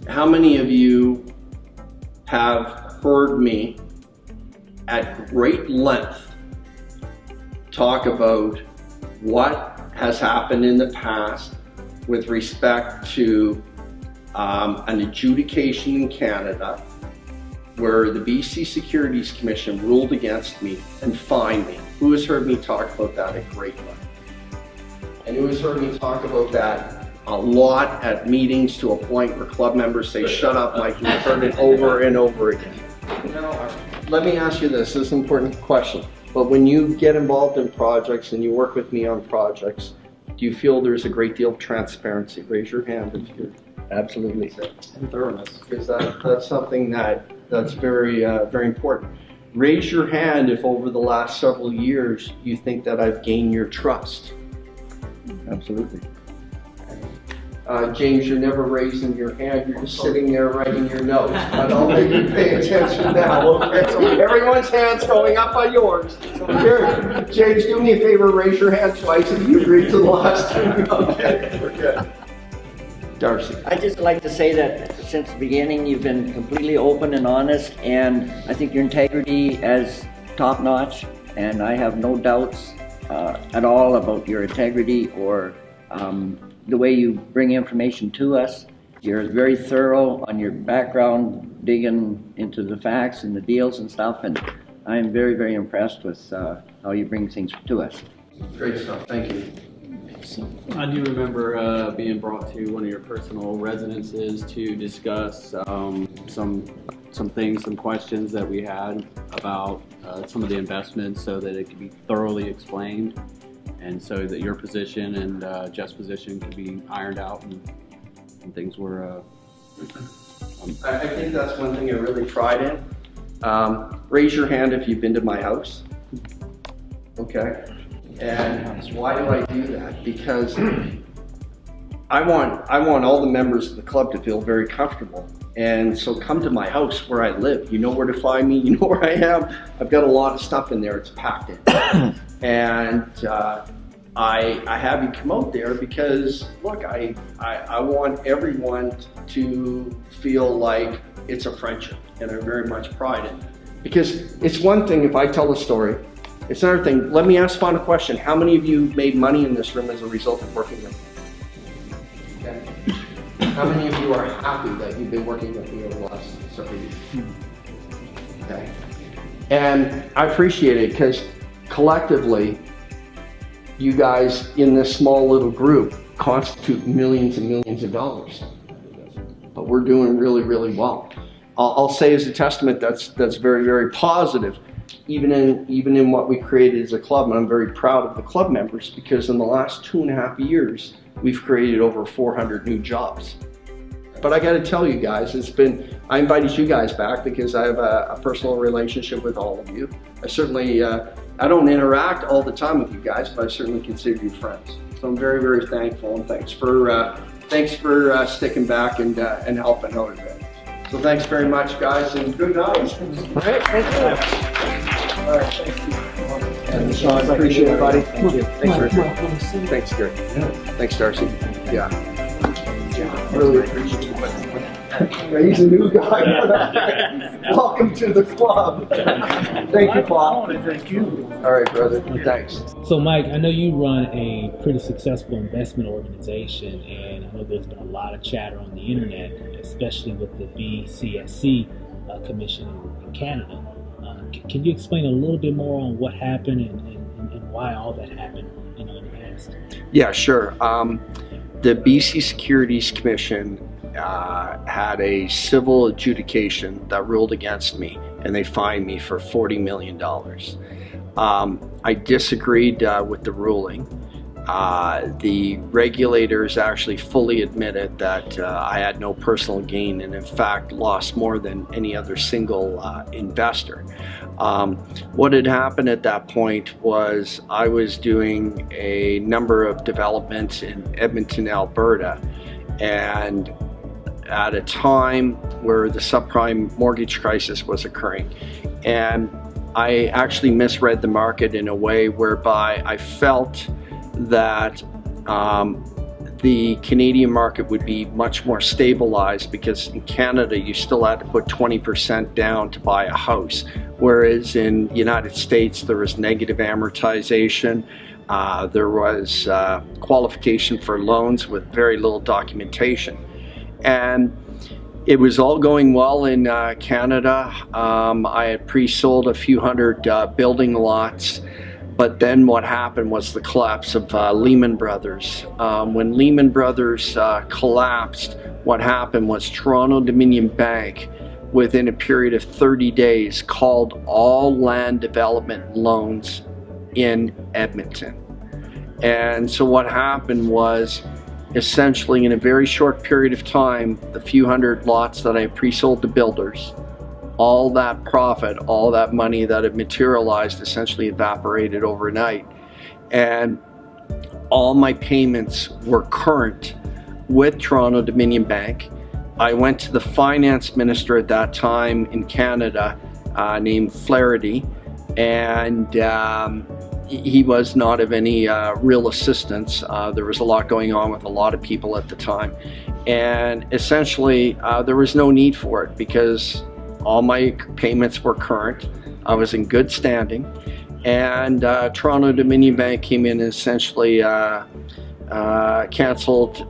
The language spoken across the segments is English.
How many of you have heard me at great length talk about what has happened in the past with respect to an adjudication in Canada where the BC Securities Commission ruled against me and fined me? Who has heard me talk about that at great length? And who has heard me talk about that a lot at meetings to a point where club members say, "Shut up, Mike," and you've heard it over and over again? Now, let me ask you this is an important question. But when you get involved in projects and you work with me on projects, do you feel there's a great deal of transparency? Raise your hand if you're Absolutely. and thoroughness, because that's something that's very very important. Raise your hand if over the last several years you think that I've gained your trust. Absolutely. James, you're never raising your hand, you're just sitting there writing your notes. But I'll make you pay attention now, okay? So everyone's hand's going up by yours. Here, James, do me a favor, raise your hand twice if you agreed to the last two. Okay, we're good. Darcy. I'd just like to say that since the beginning, you've been completely open and honest, and I think your integrity is top-notch, and I have no doubts at all about your integrity or the way you bring information to us. You're very thorough on your background, digging into the facts and the deals and stuff, and I'm very, very impressed with how you bring things to us. Great stuff, thank you. I do remember being brought to one of your personal residences to discuss some things, some questions that we had about some of the investments so that it could be thoroughly explained, and so that your position and Jeff's position could be ironed out and things were... I think that's one thing I really tried in. Raise your hand if you've been to my house. Okay. And why do I do that? Because I want all the members of the club to feel very comfortable. And so come to my house where I live. You know where to find me, you know where I am. I've got a lot of stuff in there, it's packed in. And I have you come out there because, look, I want everyone to feel like it's a friendship, and I very much pride in it. Because it's one thing if I tell a story, it's another thing. Let me ask final question. How many of you made money in this room as a result of working with me? Okay. How many of you are happy that you've been working with me over the last several years? Okay. And I appreciate it because collectively, you guys in this small little group constitute millions and millions of dollars. But we're doing really, really well. I'll say as a testament that's very, very positive. Even in what we created as a club, and I'm very proud of the club members because in the last 2.5 years, we've created over 400 new jobs. But I got to tell you guys, I invited you guys back because I have a personal relationship with all of you. I certainly, I don't interact all the time with you guys, but I certainly consider you friends. So I'm very, very thankful, and thanks for sticking back and helping out a bit. So thanks very much, guys, and good night. All right, thank you. All right, thank you. And Sean, appreciate it, buddy. Thank you. Thanks, Richard. Thanks, Gary. Thanks, Darcy. Yeah. Really appreciate it. Yeah, he's a new guy. Welcome to the club. Thank you, Paul. Thank you. All right, brother. Thanks. So, Mike, I know you run a pretty successful investment organization, and I know there's been a lot of chatter on the internet, especially with the BCSC Commission in Canada. Can you explain a little bit more on what happened and why all that happened, in the past? Yeah, sure. The BC Securities Commission had a civil adjudication that ruled against me, and they fined me for $40 million. I disagreed with the ruling. The regulators actually fully admitted that I had no personal gain and in fact lost more than any other single investor. What had happened at that point was I was doing a number of developments in Edmonton, Alberta, and at a time where the subprime mortgage crisis was occurring. And I actually misread the market in a way whereby I felt that the Canadian market would be much more stabilized, because in Canada you still had to put 20% down to buy a house, whereas in the United States there was negative amortization, there was qualification for loans with very little documentation. And it was all going well in Canada. I had pre-sold a few hundred building lots. But then what happened was the collapse of Lehman Brothers. When Lehman Brothers collapsed, what happened was Toronto-Dominion Bank, within a period of 30 days, called all land development loans in Edmonton. And so what happened was, essentially in a very short period of time, the few hundred lots that I pre-sold to builders, all that profit, all that money that had materialized essentially evaporated overnight. And all my payments were current with Toronto Dominion Bank. I went to the finance minister at that time in Canada, named Lathigee, and he was not of any real assistance. There was a lot going on with a lot of people at the time. And essentially, there was no need for it, because all my payments were current. I was in good standing. And Toronto Dominion Bank came in and essentially canceled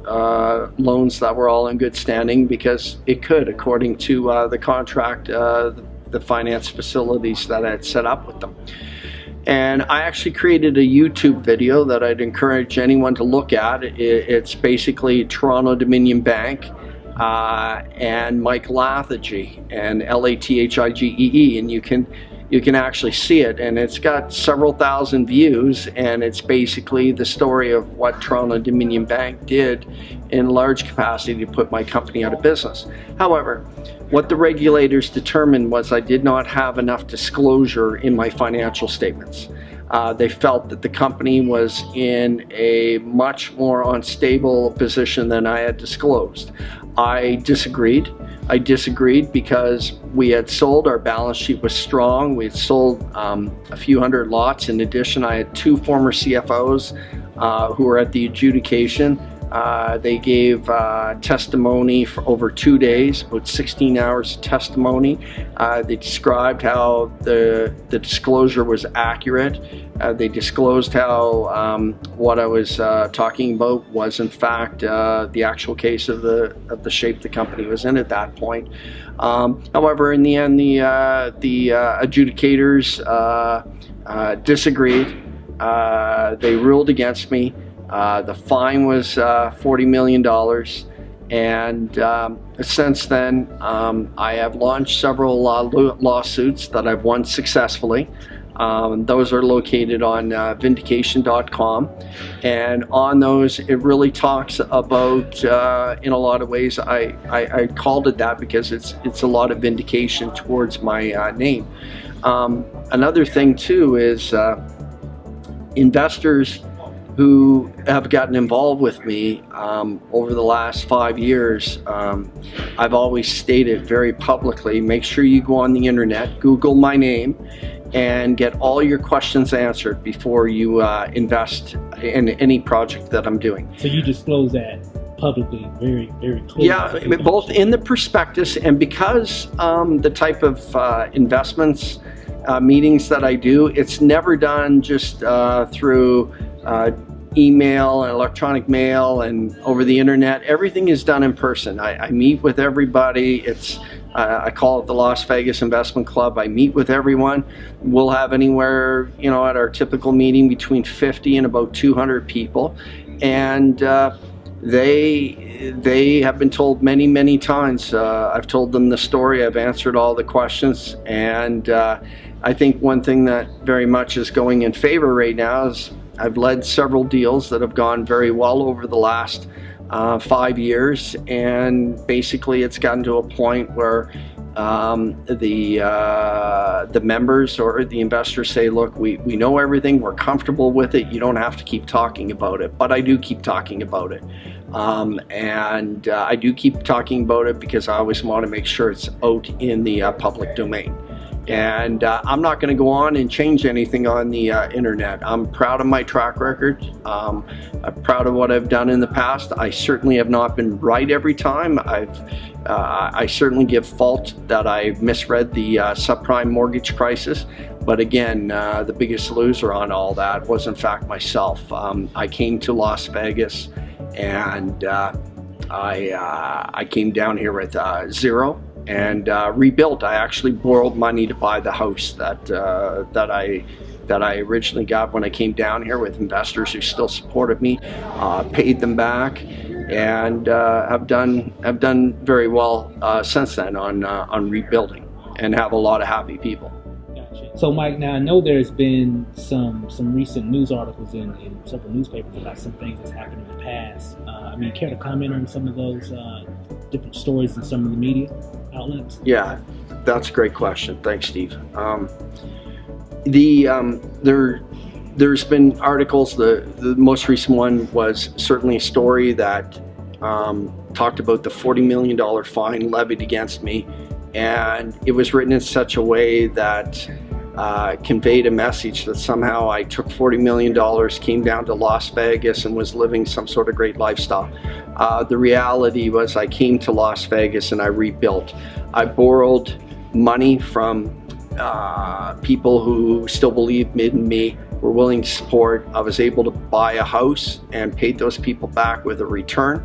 loans that were all in good standing, because it could, according to the contract, the finance facilities that I had set up with them. And I actually created a YouTube video that I'd encourage anyone to look at. It's basically Toronto Dominion Bank and Mike Lathigee, and Lathigee, and you can actually see it, and it's got several thousand views, and it's basically the story of what Toronto Dominion Bank did in large capacity to put my company out of business. However, what the regulators determined was I did not have enough disclosure in my financial statements. They felt that the company was in a much more unstable position than I had disclosed. I disagreed. I disagreed because we had sold, our balance sheet was strong. We had sold a few hundred lots. In addition, I had two former CFOs who were at the adjudication. They gave testimony for over 2 days, about 16 hours of testimony. They described how the disclosure was accurate. They disclosed how what I was talking about was in fact the actual case of the shape the company was in at that point. However, in the end, the adjudicators disagreed. They ruled against me. The fine was $40 million, and since then I have launched several lawsuits that I've won successfully. Those are located on vindication.com, and on those it really talks about, in a lot of ways, I called it that because it's a lot of vindication towards my name. Another thing too is investors who have gotten involved with me over the last 5 years. I've always stated very publicly, make sure you go on the internet, Google my name, and get all your questions answered before you invest in any project that I'm doing. So you disclose that publicly, very, very clearly. Yeah, both in the prospectus, and because the type of investments meetings that I do, it's never done just through email and electronic mail and over the internet. Everything is done in person. I meet with everybody. It's I call it the Las Vegas Investment Club. I meet with everyone. We'll have anywhere, at our typical meeting, between 50 and about 200 people, and they have been told many, many times. I've told them the story. I've answered all the questions, and I think one thing that very much is going in favor right now is I've led several deals that have gone very well over the last 5 years, and basically it's gotten to a point where the members or the investors say, look, we know everything, we're comfortable with it, you don't have to keep talking about it. But I do keep talking about it. And I do keep talking about it because I always want to make sure it's out in the public domain. And I'm not going to go on and change anything on the internet. I'm proud of my track record. I'm proud of what I've done in the past. I certainly have not been right every time. I certainly give fault that I misread the subprime mortgage crisis. But again, the biggest loser on all that was in fact myself. I came to Las Vegas and I came down here with zero and rebuilt. I actually borrowed money to buy the house that I originally got when I came down here, with investors who still supported me, paid them back, and have done very well since then on rebuilding, and have a lot of happy people. Gotcha. So Mike, now I know there's been some recent news articles in several newspapers about some things that's happened in the past. I mean, care to comment on some of those different stories in some of the media outlets? Yeah, that's a great question. Thanks, Steve. There's been articles. The most recent one was certainly a story that talked about the $40 million fine levied against me, and it was written in such a way that conveyed a message that somehow I took $40 million, came down to Las Vegas, and was living some sort of great lifestyle. The reality was I came to Las Vegas and I rebuilt. I borrowed money from people who still believed in me, were willing to support. I was able to buy a house and paid those people back with a return.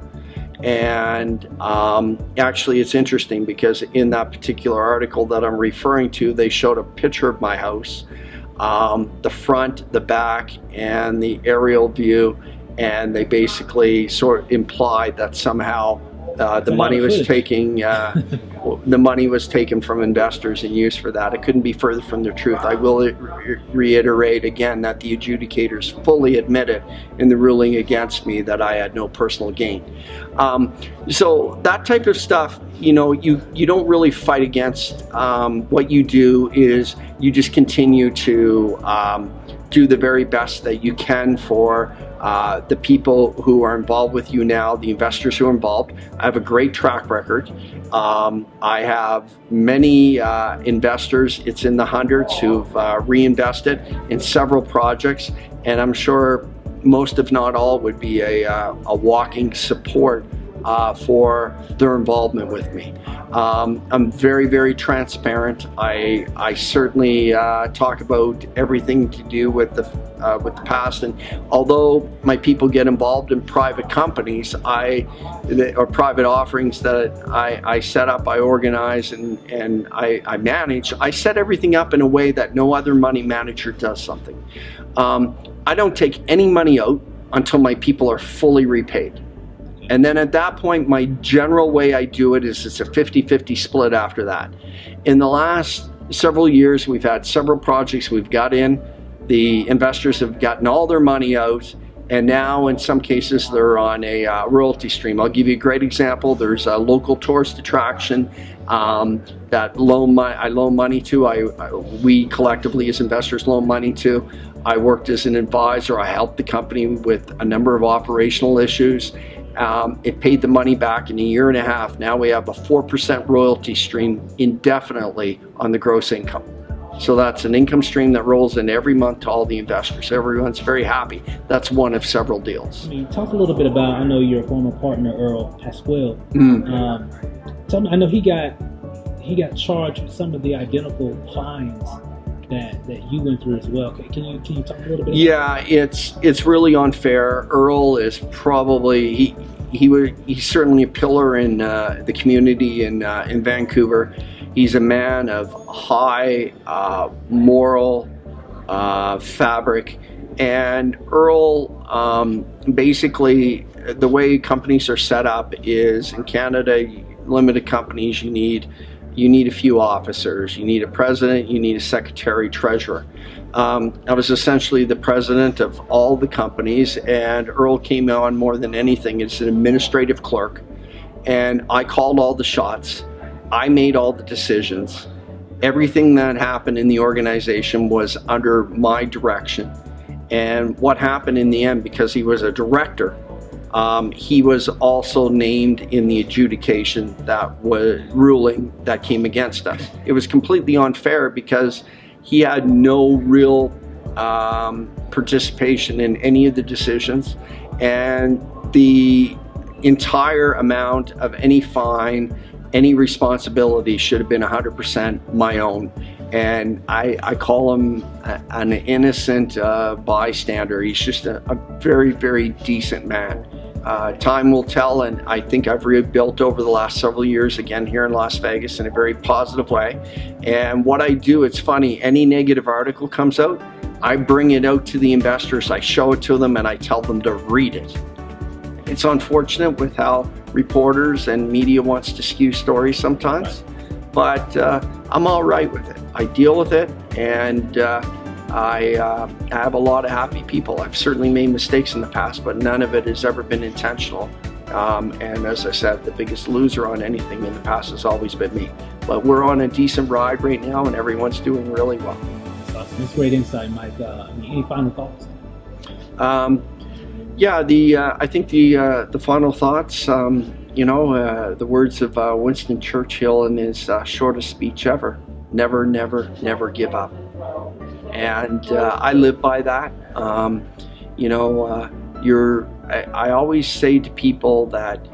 And actually it's interesting because in that particular article that I'm referring to, they showed a picture of my house, the front, the back, and the aerial view, and they basically sort of implied that somehow the money was taken from investors and used for that. It couldn't be further from the truth. I will reiterate again that the adjudicators fully admitted in the ruling against me that I had no personal gain. So that type of stuff, you know, you don't really fight against. What you do is you just continue to do the very best that you can for the people who are involved with you now, the investors who are involved. I have a great track record. I have many investors, it's in the hundreds, who've reinvested in several projects, and I'm sure most, if not all, would be a walking support for their involvement with me. I'm very, very transparent. I certainly talk about everything to do with the past, and although my people get involved in private companies, or private offerings that I set up, I organize, and I manage, I set everything up in a way that no other money manager does something. I don't take any money out until my people are fully repaid. And then at that point, my general way I do it is it's a 50-50 split after that. In the last several years, we've had several projects we've got in. The investors have gotten all their money out, and now in some cases they're on a royalty stream. I'll give you a great example. There's a local tourist attraction that I loan money to. We collectively as investors loan money to. I worked as an advisor. I helped the company with a number of operational issues. It paid the money back in a year and a half. Now we have a 4% royalty stream indefinitely on the gross income. So that's an income stream that rolls in every month to all the investors. Everyone's very happy. That's one of several deals. Talk a little bit about, I know your former partner, Earl Kimo. Tell me, I know he got charged with some of the identical fines that you went through as well. Can you talk a little bit? Yeah, it's really unfair. Earl is probably he's certainly a pillar in the community in Vancouver. He's a man of high moral fabric, and Earl basically the way companies are set up is in Canada, limited companies, you need a few officers, you need a president, you need a secretary treasurer. I was essentially the president of all the companies, and Earl came on more than anything as an administrative clerk, and I called all the shots. I made all the decisions. Everything that happened in the organization was under my direction. And what happened in the end, because he was a director, He was also named in the adjudication that was ruling that came against us. It was completely unfair because he had no real participation in any of the decisions, and the entire amount of any fine, any responsibility should have been 100% my own. And I call him an innocent bystander. He's just a very, very decent man. Time will tell, and I think I've rebuilt over the last several years again here in Las Vegas in a very positive way. And what I do, it's funny, any negative article comes out, I bring it out to the investors, I show it to them, and I tell them to read it. It's unfortunate with how reporters and media wants to skew stories sometimes, but I'm all right with it. I deal with it, and I have a lot of happy people. I've certainly made mistakes in the past, but none of it has ever been intentional. And as I said, the biggest loser on anything in the past has always been me. But we're on a decent ride right now, and everyone's doing really well. That's awesome. That's great insight, Mike. Any final thoughts? Yeah, I think the final thoughts, the words of Winston Churchill in his shortest speech ever: never, never, never give up. And I live by that. I always say to people that,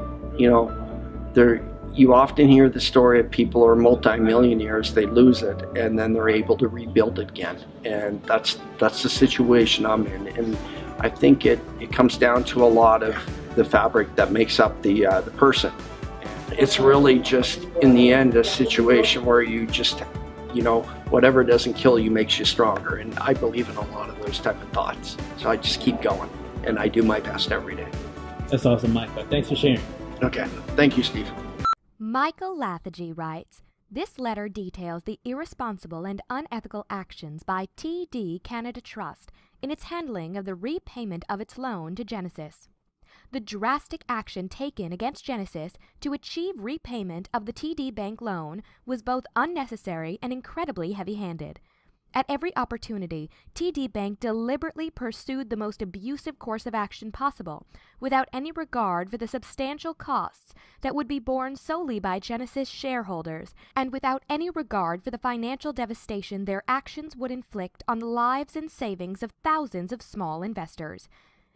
you often hear the story of people who are multimillionaires, they lose it, and then they're able to rebuild it again. And that's the situation I'm in. And I think it comes down to a lot of the fabric that makes up the person. It's really just, in the end, a situation where you just, whatever doesn't kill you makes you stronger. And I believe in a lot of those type of thoughts. So I just keep going, and I do my best every day. That's awesome, Mike. Thanks for sharing. Okay. Thank you, Steve. Michael Lathigee writes, "This letter details the irresponsible and unethical actions by TD Canada Trust in its handling of the repayment of its loan to Genesis. The drastic action taken against Genesis to achieve repayment of the TD Bank loan was both unnecessary and incredibly heavy-handed. At every opportunity, TD Bank deliberately pursued the most abusive course of action possible, without any regard for the substantial costs that would be borne solely by Genesis shareholders, and without any regard for the financial devastation their actions would inflict on the lives and savings of thousands of small investors.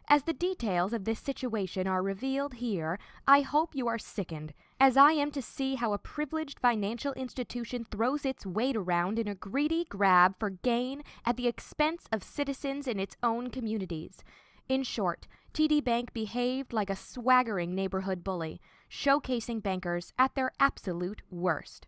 As the details of this situation are revealed here, I hope you are sickened, as I am to see how a privileged financial institution throws its weight around in a greedy grab for gain at the expense of citizens in its own communities. In short, TD Bank behaved like a swaggering neighborhood bully, showcasing bankers at their absolute worst."